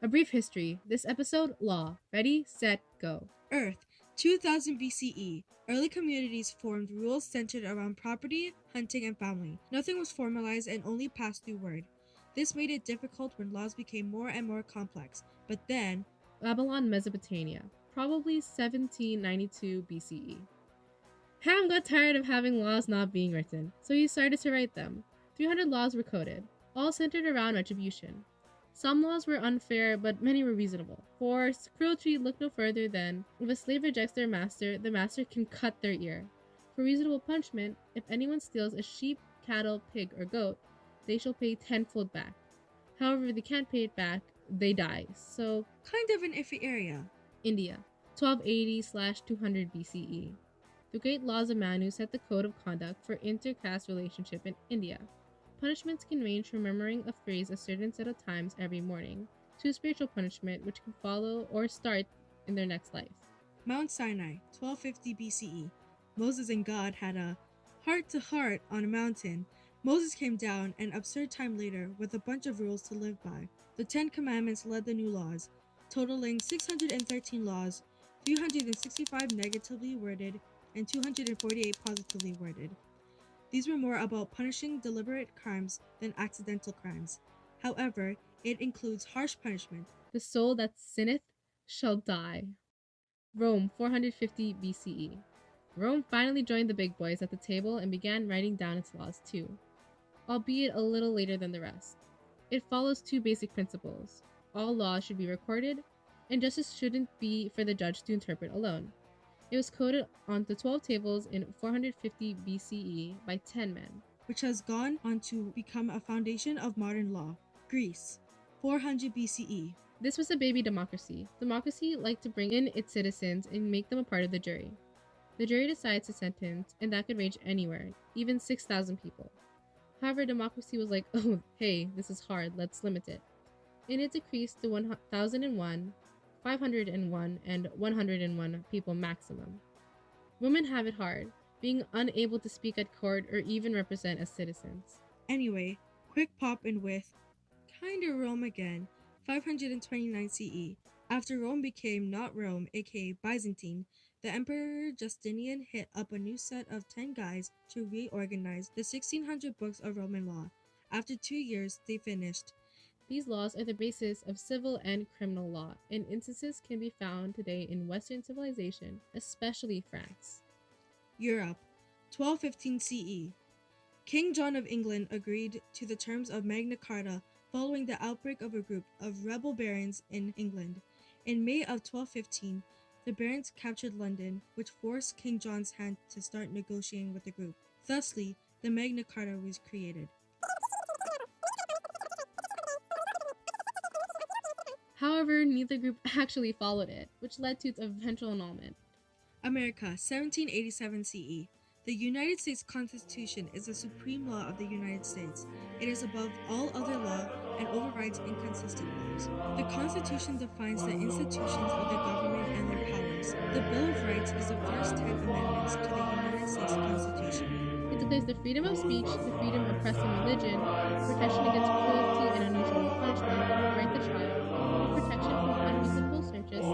A brief history. This episode, Law. Ready, set, go. Earth, 2000 BCE. Early communities formed rules centered around property, hunting, and family. Nothing was formalized and only passed through word. This made it difficult when laws became more and more complex. But then, Babylon, Mesopotamia. Probably 1792 BCE. Ham got tired of having laws not being written, so he started to write them. 300 laws were coded, all centered around retribution. Some laws were unfair, but many were reasonable. For cruelty, look no further than, if a slave rejects their master, the master can cut their ear. For reasonable punishment, if anyone steals a sheep, cattle, pig, or goat, they shall pay tenfold back. However, if they can't pay it back, they die. So, kind of an iffy area. India, 1280/200 BCE. The Great Laws of Manu set the code of conduct for inter-caste relationship in India. Punishments can range from murmuring a phrase a certain set of times every morning, to spiritual punishment which can follow or start in their next life. Mount Sinai, 1250 BCE. Moses and God had a heart-to-heart on a mountain. Moses came down an absurd time later with a bunch of rules to live by. The 10 Commandments led the new laws, totaling 613 laws, 365 negatively worded, and 248 positively worded. These were more about punishing deliberate crimes than accidental crimes. However, it includes harsh punishment. The soul that sinneth shall die. Rome, 450 BCE. Rome finally joined the big boys at the table and began writing down its laws too, albeit a little later than the rest. It follows two basic principles. All laws should be recorded, and justice shouldn't be for the judge to interpret alone. It was coded onto 12 tables in 450 BCE by 10 men, which has gone on to become a foundation of modern law. Greece, 400 BCE. This was a baby democracy. Democracy liked to bring in its citizens and make them a part of the jury. The jury decides a sentence, and that could range anywhere, even 6,000 people. However, democracy was like, oh, hey, this is hard, let's limit it. And it decreased to 1,001, 501, and 101 people maximum. Women have it hard, being unable to speak at court or even represent as citizens. Anyway, quick pop in with kinda Rome again, 529 CE. After Rome became not Rome, aka Byzantine, the Emperor Justinian hit up a new set of 10 guys to reorganize the 1600 books of Roman law. After 2 years, they finished. These laws are the basis of civil and criminal law, and instances can be found today in Western civilization, especially France. Europe, 1215 CE. King John of England agreed to the terms of Magna Carta following the outbreak of a group of rebel barons in England. In May of 1215, the barons captured London, which forced King John's hand to start negotiating with the group. Thusly, the Magna Carta was created. However, neither group actually followed it, which led to its eventual annulment. America, 1787 CE. The United States Constitution is the supreme law of the United States. It is above all other law and overrides inconsistent laws. The Constitution defines the institutions of the government and their powers. The Bill of Rights is the first 10 amendments to the United States Constitution. It declares the freedom of speech, the freedom of press and religion, protection against cruelty and unusual punishment, right to trial, and protection from unreasonable searches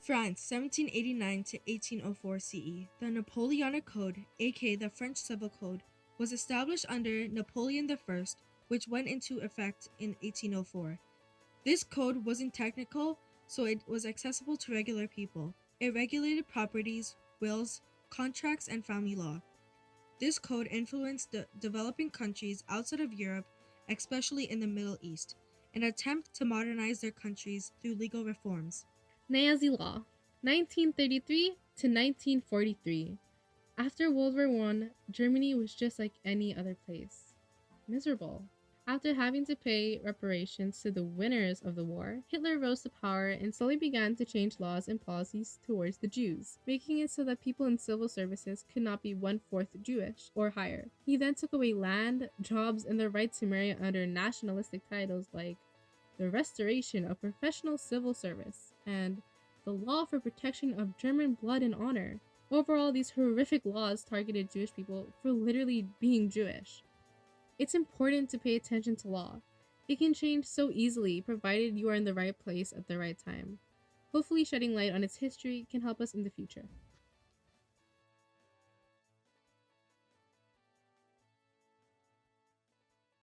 / France, 1789 to 1804 CE. The Napoleonic Code, aka the French Civil Code, was established under Napoleon I, which went into effect in 1804. This code wasn't technical, so it was accessible to regular people. It regulated properties, wills, contracts, and family law. This code influenced the developing countries outside of Europe, especially in the Middle East, an attempt to modernize their countries through legal reforms. Nazi Law, 1933 to 1943. After World War I, Germany was just like any other place. Miserable. After having to pay reparations to the winners of the war, Hitler rose to power and slowly began to change laws and policies towards the Jews, making it so that people in civil services could not be 1/4 Jewish or higher. He then took away land, jobs, and the right to marry under nationalistic titles like the Restoration of Professional Civil Service and the Law for Protection of German Blood and Honor. Overall, these horrific laws targeted Jewish people for literally being Jewish. It's important to pay attention to law. It can change so easily, provided you are in the right place at the right time. Hopefully, shedding light on its history can help us in the future.